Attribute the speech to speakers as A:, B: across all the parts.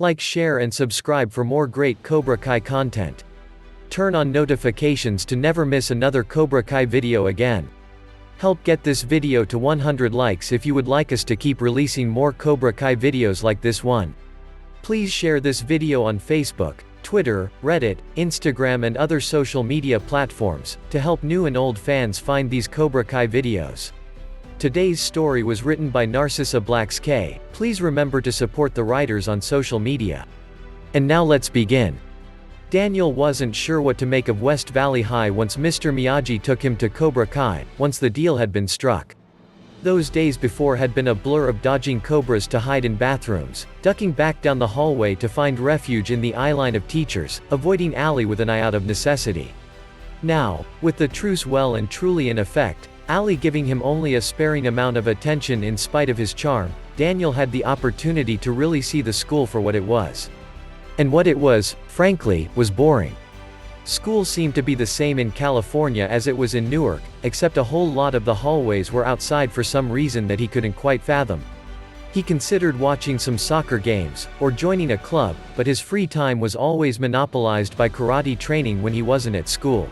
A: Like, share and subscribe for more great Cobra Kai content. Turn on notifications to never miss another Cobra Kai video again. Help get this video to 100 likes if you would like us to keep releasing more Cobra Kai videos like this one. Please share this video on Facebook, Twitter, Reddit, Instagram and other social media platforms, to help new and old fans find these Cobra Kai videos. Today's story was written by Narcissa Blacks K. Please remember to support the writers on social media. And now let's begin. Daniel wasn't sure what to make of West Valley High once Mr. Miyagi took him to Cobra Kai, once the deal had been struck. Those days before had been a blur of dodging cobras to hide in bathrooms, ducking back down the hallway to find refuge in the eye line of teachers, avoiding alley with an eye out of necessity. Now, with the truce well and truly in effect, Ali giving him only a sparing amount of attention in spite of his charm, Daniel had the opportunity to really see the school for what it was. And what it was, frankly, was boring. School seemed to be the same in California as it was in Newark, except a whole lot of the hallways were outside for some reason that he couldn't quite fathom. He considered watching some soccer games, or joining a club, but his free time was always monopolized by karate training when he wasn't at school.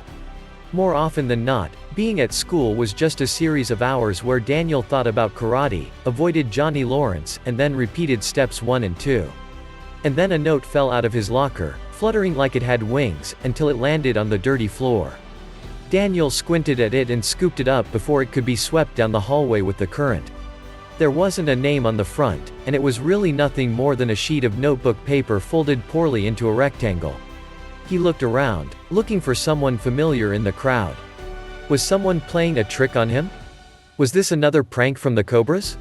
A: More often than not, being at school was just a series of hours where Daniel thought about karate, avoided Johnny Lawrence, and then repeated steps 1 and 2. And then a note fell out of his locker, fluttering like it had wings, until it landed on the dirty floor. Daniel squinted at it and scooped it up before it could be swept down the hallway with the current. There wasn't a name on the front, and it was really nothing more than a sheet of notebook paper folded poorly into a rectangle. He looked around, looking for someone familiar in the crowd. Was someone playing a trick on him? Was this another prank from the Cobras?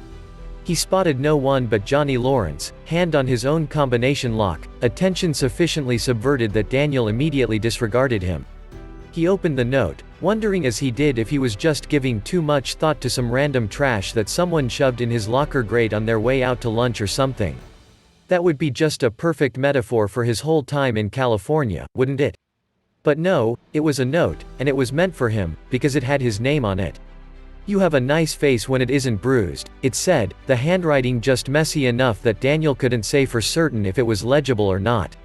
A: He spotted no one but Johnny Lawrence, hand on his own combination lock, attention sufficiently subverted that Daniel immediately disregarded him. He opened the note, wondering as he did if he was just giving too much thought to some random trash that someone shoved in his locker grate on their way out to lunch or something. That would be just a perfect metaphor for his whole time in California, wouldn't it? But no, it was a note, and it was meant for him, because it had his name on it. "You have a nice face when it isn't bruised," it said, the handwriting just messy enough that Daniel couldn't say for certain if it was legible or not.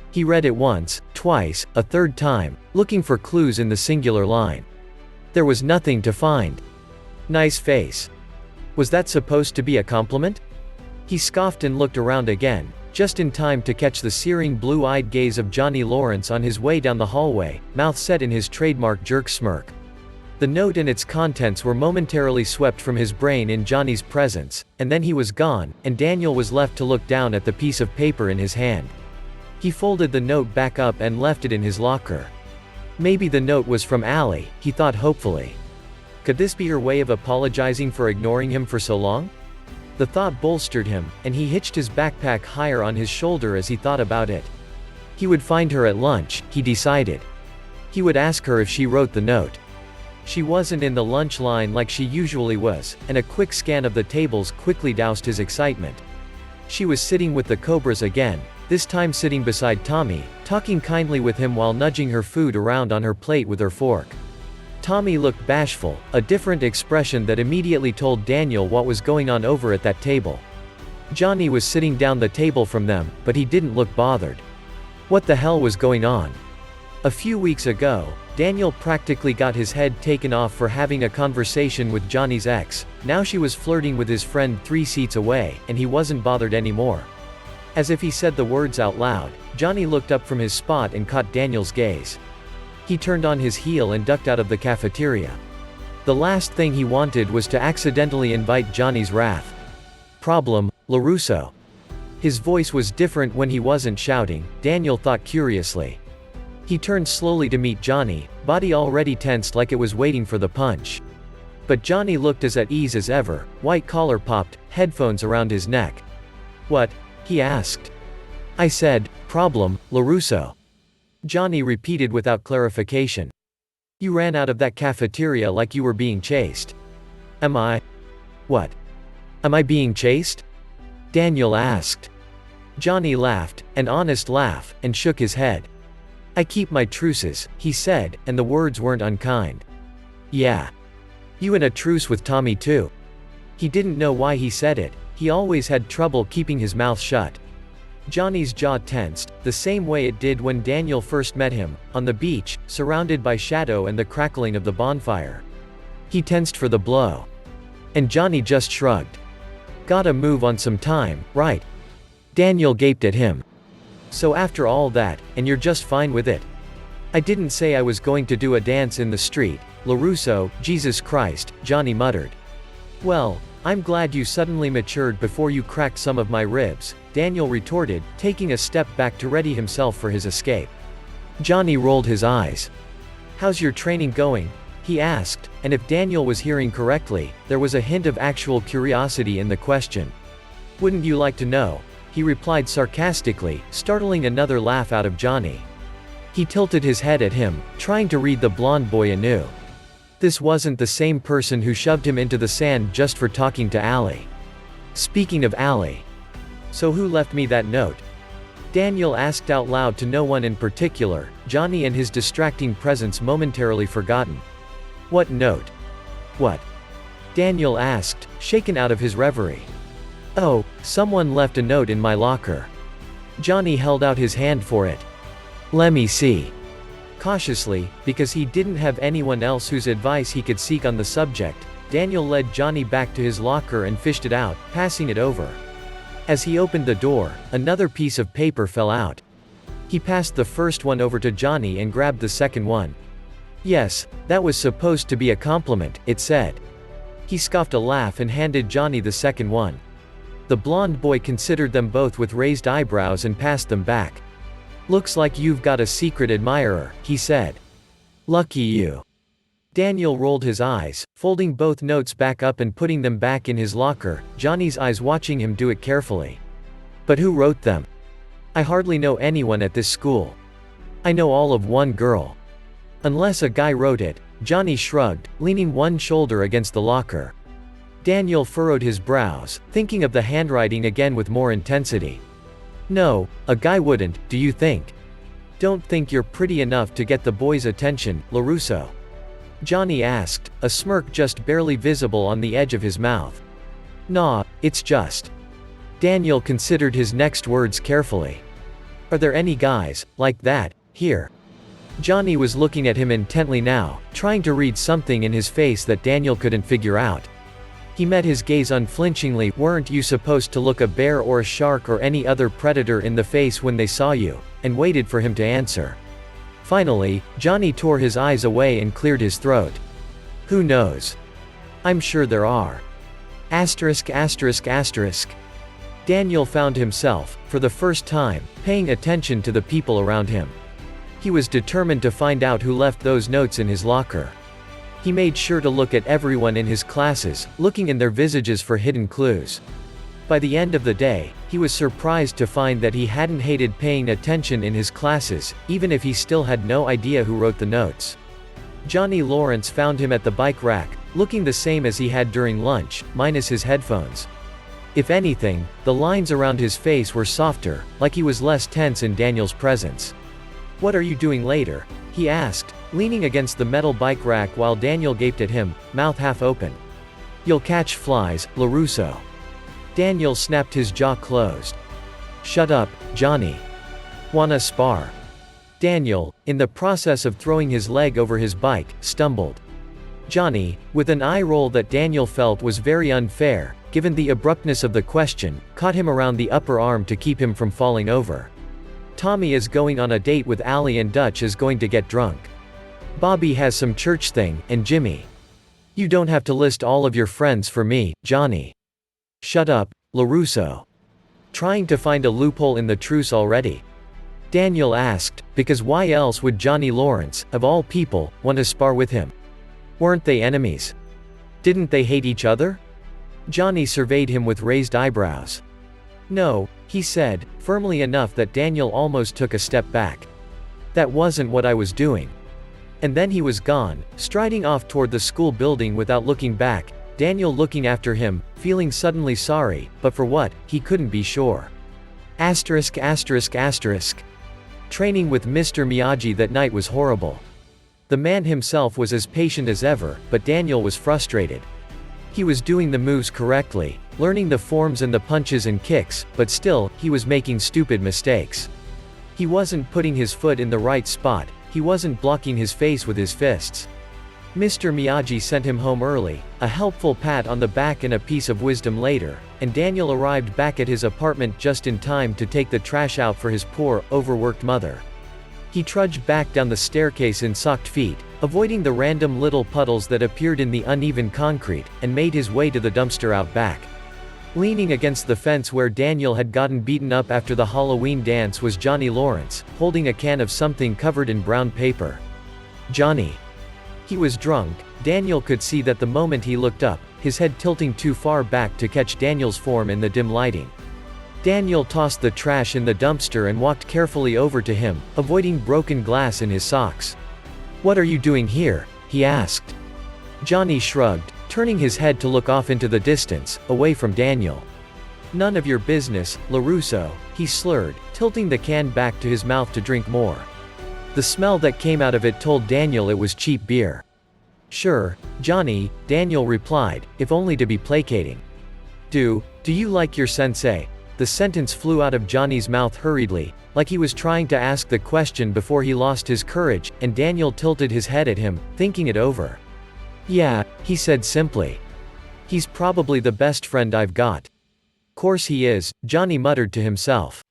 A: He read it once, twice, a third time, looking for clues in the singular line. There was nothing to find. Nice face. Was that supposed to be a compliment? He scoffed and looked around again, just in time to catch the searing blue-eyed gaze of Johnny Lawrence on his way down the hallway, mouth set in his trademark jerk smirk. The note and its contents were momentarily swept from his brain in Johnny's presence, and then he was gone, and Daniel was left to look down at the piece of paper in his hand. He folded the note back up and left it in his locker. Maybe the note was from Ali, he thought hopefully. Could this be her way of apologizing for ignoring him for so long? The thought bolstered him, and he hitched his backpack higher on his shoulder as he thought about it. He would find her at lunch, he decided. He would ask her if she wrote the note. She wasn't in the lunch line like she usually was, and a quick scan of the tables quickly doused his excitement. She was sitting with the Cobras again, this time sitting beside Tommy, talking kindly with him while nudging her food around on her plate with her fork. Tommy looked bashful, a different expression that immediately told Daniel what was going on over at that table. Johnny was sitting down the table from them, but he didn't look bothered. What the hell was going on? A few weeks ago, Daniel practically got his head taken off for having a conversation with Johnny's ex. Now she was flirting with his friend 3 seats away, and he wasn't bothered anymore. As if he said the words out loud, Johnny looked up from his spot and caught Daniel's gaze. He turned on his heel and ducked out of the cafeteria. The last thing he wanted was to accidentally invite Johnny's wrath. "Problem, LaRusso." His voice was different when he wasn't shouting, Daniel thought curiously. He turned slowly to meet Johnny, body already tensed like it was waiting for the punch. But Johnny looked as at ease as ever, white collar popped, headphones around his neck. "What?" he asked. "I said, problem, LaRusso." Johnny repeated without clarification. "You ran out of that cafeteria like you were being chased." "Am I? What? Am I being chased?" Daniel asked. Johnny laughed, an honest laugh, and shook his head. "I keep my truces," he said, and the words weren't unkind. "Yeah. You in a truce with Tommy too?" He didn't know why he said it, he always had trouble keeping his mouth shut. Johnny's jaw tensed, the same way it did when Daniel first met him, on the beach, surrounded by shadow and the crackling of the bonfire. He tensed for the blow. And Johnny just shrugged. Gotta move on some time, right? Daniel gaped at him. So after all that, and you're just fine with it? I didn't say I was going to do a dance in the street, LaRusso, Jesus Christ, Johnny muttered. Well, I'm glad you suddenly matured before you cracked some of my ribs, Daniel retorted, taking a step back to ready himself for his escape. Johnny rolled his eyes. How's your training going? He asked, and if Daniel was hearing correctly, there was a hint of actual curiosity in the question. Wouldn't you like to know? He replied sarcastically, startling another laugh out of Johnny. He tilted his head at him, trying to read the blonde boy anew. This wasn't the same person who shoved him into the sand just for talking to Allie. Speaking of Allie. So who left me that note? Daniel asked out loud to no one in particular, Johnny and his distracting presence momentarily forgotten. What note? What? Daniel asked, shaken out of his reverie. Oh, someone left a note in my locker. Johnny held out his hand for it. Let me see. Cautiously, because he didn't have anyone else whose advice he could seek on the subject, Daniel led Johnny back to his locker and fished it out, passing it over. As he opened the door, another piece of paper fell out. He passed the first one over to Johnny and grabbed the second one. Yes, that was supposed to be a compliment, it said. He scoffed a laugh and handed Johnny the second one. The blonde boy considered them both with raised eyebrows and passed them back. Looks like you've got a secret admirer, he said. Lucky you. Daniel rolled his eyes, folding both notes back up and putting them back in his locker, Johnny's eyes watching him do it carefully. But who wrote them? I hardly know anyone at this school. I know all of one girl. Unless a guy wrote it, Johnny shrugged, leaning one shoulder against the locker. Daniel furrowed his brows, thinking of the handwriting again with more intensity. No, a guy wouldn't, do you think? Don't think you're pretty enough to get the boy's attention, LaRusso? Johnny asked, a smirk just barely visible on the edge of his mouth. Nah, it's just. Daniel considered his next words carefully. Are there any guys like that here? Johnny was looking at him intently now, trying to read something in his face that Daniel couldn't figure out. He met his gaze unflinchingly. Weren't you supposed to look a bear or a shark or any other predator in the face when they saw you? And waited for him to answer. Finally, Johnny tore his eyes away and cleared his throat. Who knows? I'm sure there are. Asterisk asterisk asterisk. Daniel found himself, for the first time, paying attention to the people around him. He was determined to find out who left those notes in his locker. He made sure to look at everyone in his classes, looking in their visages for hidden clues. By the end of the day, he was surprised to find that he hadn't hated paying attention in his classes, even if he still had no idea who wrote the notes. Johnny Lawrence found him at the bike rack, looking the same as he had during lunch, minus his headphones. If anything, the lines around his face were softer, like he was less tense in Daniel's presence. What are you doing later? He asked, leaning against the metal bike rack while Daniel gaped at him, mouth half open. You'll catch flies, LaRusso. Daniel snapped his jaw closed. Shut up, Johnny. Wanna spar? Daniel, in the process of throwing his leg over his bike, stumbled. Johnny, with an eye roll that Daniel felt was very unfair, given the abruptness of the question, caught him around the upper arm to keep him from falling over. Tommy is going on a date with Allie and Dutch is going to get drunk. Bobby has some church thing, and Jimmy. You don't have to list all of your friends for me, Johnny. Shut up, LaRusso. Trying to find a loophole in the truce already? Daniel asked, because why else would Johnny Lawrence, of all people, want to spar with him? Weren't they enemies? Didn't they hate each other? Johnny surveyed him with raised eyebrows. No, he said, firmly enough that Daniel almost took a step back. That wasn't what I was doing. And then he was gone, striding off toward the school building without looking back, Daniel looking after him, feeling suddenly sorry, but for what, he couldn't be sure. Asterisk asterisk asterisk. Training with Mr. Miyagi that night was horrible. The man himself was as patient as ever, but Daniel was frustrated. He was doing the moves correctly, learning the forms and the punches and kicks, but still, he was making stupid mistakes. He wasn't putting his foot in the right spot, he wasn't blocking his face with his fists. Mr. Miyagi sent him home early, a helpful pat on the back and a piece of wisdom later, and Daniel arrived back at his apartment just in time to take the trash out for his poor, overworked mother. He trudged back down the staircase in socked feet, avoiding the random little puddles that appeared in the uneven concrete, and made his way to the dumpster out back. Leaning against the fence where Daniel had gotten beaten up after the Halloween dance was Johnny Lawrence, holding a can of something covered in brown paper. Johnny. He was drunk. Daniel could see that the moment he looked up, his head tilting too far back to catch Daniel's form in the dim lighting. Daniel tossed the trash in the dumpster and walked carefully over to him, avoiding broken glass in his socks. "What are you doing here?" he asked. Johnny shrugged, turning his head to look off into the distance, away from Daniel. "None of your business, LaRusso," he slurred, tilting the can back to his mouth to drink more. The smell that came out of it told Daniel it was cheap beer. "Sure, Johnny," Daniel replied, if only to be placating. Do you like your sensei?" The sentence flew out of Johnny's mouth hurriedly, like he was trying to ask the question before he lost his courage, and Daniel tilted his head at him, thinking it over. "Yeah," he said simply. "He's probably the best friend I've got." "Course he is," Johnny muttered to himself.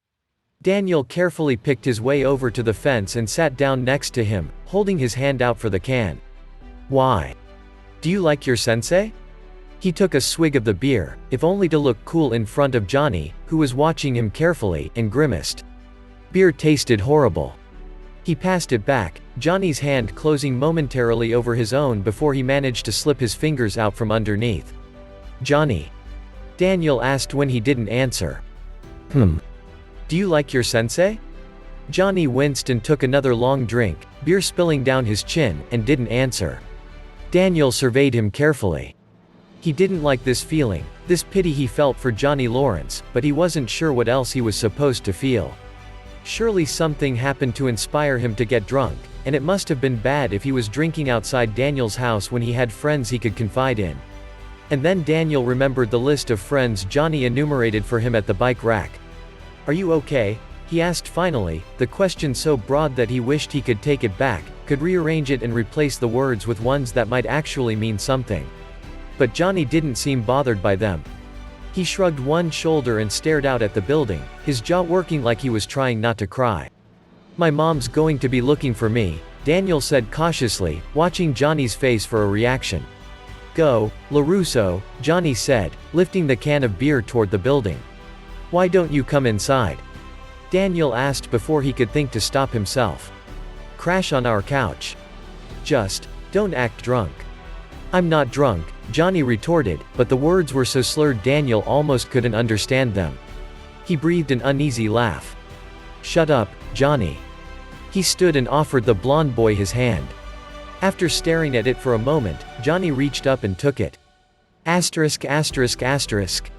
A: Daniel carefully picked his way over to the fence and sat down next to him, holding his hand out for the can. "Why? Do you like your sensei?" He took a swig of the beer, if only to look cool in front of Johnny, who was watching him carefully, and grimaced. Beer tasted horrible. He passed it back, Johnny's hand closing momentarily over his own before he managed to slip his fingers out from underneath. "Johnny?" Daniel asked when he didn't answer. "Do you like your sensei?" Johnny winced and took another long drink, beer spilling down his chin, and didn't answer. Daniel surveyed him carefully. He didn't like this feeling, this pity he felt for Johnny Lawrence, but he wasn't sure what else he was supposed to feel. Surely something happened to inspire him to get drunk, and it must have been bad if he was drinking outside Daniel's house when he had friends he could confide in. And then Daniel remembered the list of friends Johnny enumerated for him at the bike rack. "Are you okay?" he asked finally, the question so broad that he wished he could take it back, could rearrange it and replace the words with ones that might actually mean something. But Johnny didn't seem bothered by them. He shrugged one shoulder and stared out at the building, his jaw working like he was trying not to cry. "My mom's going to be looking for me," Daniel said cautiously, watching Johnny's face for a reaction. "Go, LaRusso," Johnny said, lifting the can of beer toward the building. "Why don't you come inside?" Daniel asked before he could think to stop himself. "Crash on our couch. Just, don't act drunk." "I'm not drunk," Johnny retorted, but the words were so slurred Daniel almost couldn't understand them. He breathed an uneasy laugh. "Shut up, Johnny." He stood and offered the blond boy his hand. After staring at it for a moment, Johnny reached up and took it. Asterisk asterisk asterisk.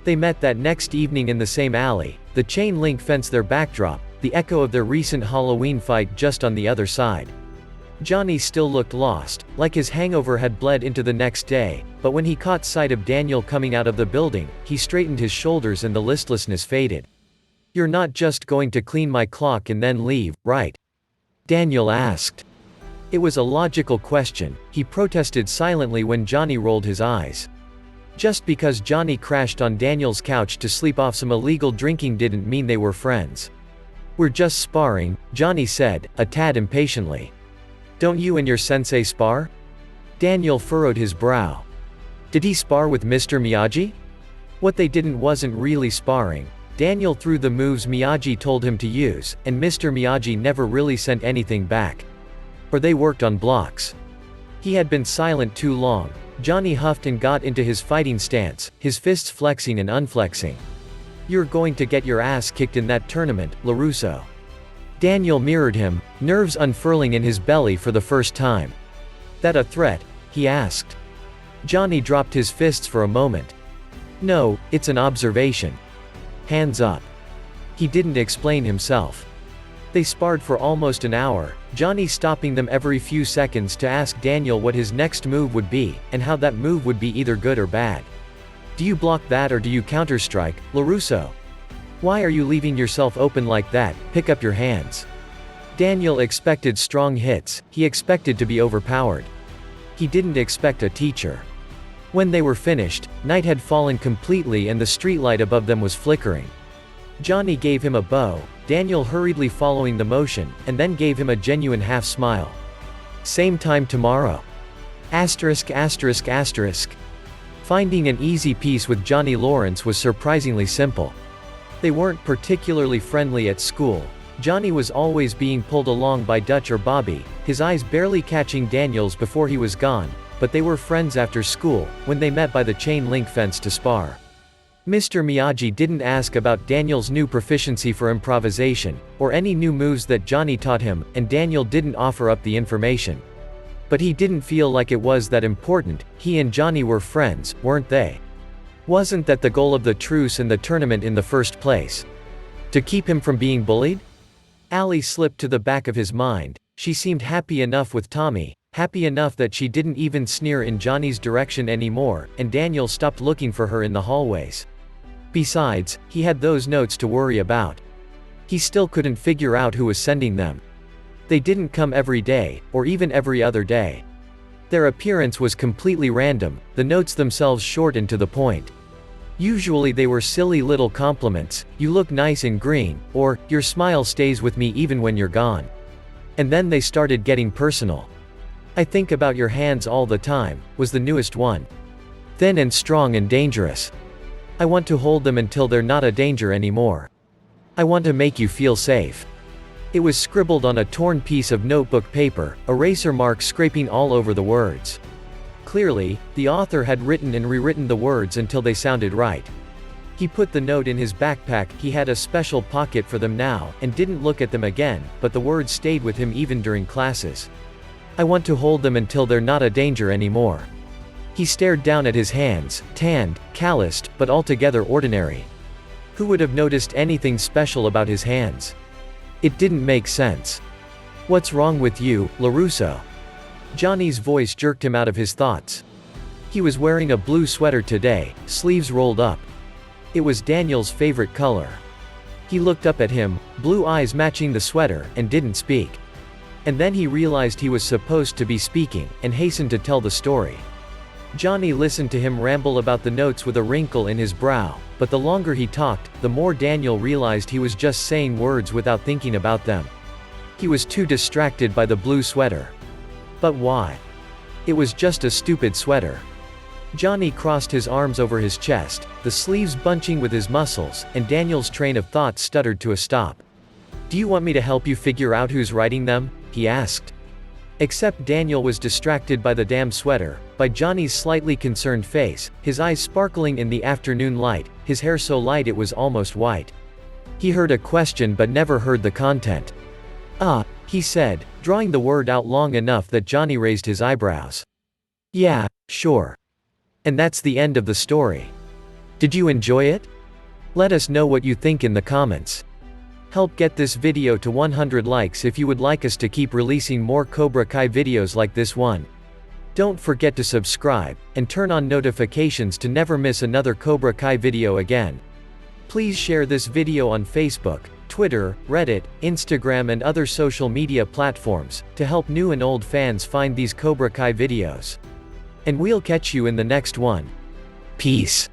A: They met that next evening in the same alley, the chain link fence their backdrop, the echo of their recent Halloween fight just on the other side. Johnny still looked lost, like his hangover had bled into the next day, but when he caught sight of Daniel coming out of the building, he straightened his shoulders and the listlessness faded. "You're not just going to clean my clock and then leave, right?" Daniel asked. It was a logical question. He protested silently when Johnny rolled his eyes. Just because Johnny crashed on Daniel's couch to sleep off some illegal drinking didn't mean they were friends. "We're just sparring," Johnny said, a tad impatiently. "Don't you and your sensei spar?" Daniel furrowed his brow. Did he spar with Mr. Miyagi? What they didn't wasn't really sparring. Daniel threw the moves Miyagi told him to use, and Mr. Miyagi never really sent anything back. Or they worked on blocks. He had been silent too long. Johnny huffed and got into his fighting stance, his fists flexing and unflexing. "You're going to get your ass kicked in that tournament, LaRusso." Daniel mirrored him, nerves unfurling in his belly for the first time. "That a threat?" he asked. Johnny dropped his fists for a moment. "No, it's an observation. Hands up." He didn't explain himself. They sparred for almost an hour, Johnny stopping them every few seconds to ask Daniel what his next move would be, and how that move would be either good or bad. Do you block that or do you counterstrike, LaRusso? Why are you leaving yourself open like that? Pick up your hands. Daniel expected strong hits, he expected to be overpowered. He didn't expect a teacher. When they were finished, night had fallen completely and the streetlight above them was flickering. Johnny gave him a bow, Daniel hurriedly following the motion, and then gave him a genuine half-smile. Same time tomorrow. Asterisk asterisk asterisk. Finding an easy piece with Johnny Lawrence was surprisingly simple. They weren't particularly friendly at school. Johnny was always being pulled along by Dutch or Bobby, his eyes barely catching Daniel's before he was gone, but they were friends after school, when they met by the chain-link fence to spar. Mr. Miyagi didn't ask about Daniel's new proficiency for improvisation, or any new moves that Johnny taught him, and Daniel didn't offer up the information. But he didn't feel like it was that important, he and Johnny were friends, weren't they? Wasn't that the goal of the truce and the tournament in the first place? To keep him from being bullied? Allie slipped to the back of his mind. She seemed happy enough with Tommy, happy enough that she didn't even sneer in Johnny's direction anymore, and Daniel stopped looking for her in the hallways. Besides, he had those notes to worry about. He still couldn't figure out who was sending them. They didn't come every day, or even every other day. Their appearance was completely random, the notes themselves short and to the point. Usually they were silly little compliments, "You look nice in green," or "Your smile stays with me even when you're gone." And then they started getting personal. "I think about your hands all the time," was the newest one. "Thin and strong and dangerous. I want to hold them until they're not a danger anymore. I want to make you feel safe." It was scribbled on a torn piece of notebook paper, eraser marks scraping all over the words. Clearly, the author had written and rewritten the words until they sounded right. He put the note in his backpack, he had a special pocket for them now, and didn't look at them again, but the words stayed with him even during classes. "I want to hold them until they're not a danger anymore." He stared down at his hands, tanned, calloused, but altogether ordinary. Who would have noticed anything special about his hands? It didn't make sense. "What's wrong with you, LaRusso?" Johnny's voice jerked him out of his thoughts. He was wearing a blue sweater today, sleeves rolled up. It was Daniel's favorite color. He looked up at him, blue eyes matching the sweater, and didn't speak. And then he realized he was supposed to be speaking, and hastened to tell the story. Johnny listened to him ramble about the notes with a wrinkle in his brow, but the longer he talked, the more Daniel realized he was just saying words without thinking about them. He was too distracted by the blue sweater. But why? It was just a stupid sweater. Johnny crossed his arms over his chest, the sleeves bunching with his muscles, and Daniel's train of thought stuttered to a stop. "Do you want me to help you figure out who's writing them?" he asked. Except Daniel was distracted by the damn sweater, by Johnny's slightly concerned face, his eyes sparkling in the afternoon light, his hair so light it was almost white. He heard a question but never heard the content. "Ah," he said, drawing the word out long enough that Johnny raised his eyebrows. "Yeah, sure. And that's the end of the story. Did you enjoy it? Let us know what you think in the comments. Help get this video to 100 likes if you would like us to keep releasing more Cobra Kai videos like this one. Don't forget to subscribe, and turn on notifications to never miss another Cobra Kai video again. Please share this video on Facebook, Twitter, Reddit, Instagram and other social media platforms, to help new and old fans find these Cobra Kai videos. And we'll catch you in the next one. Peace.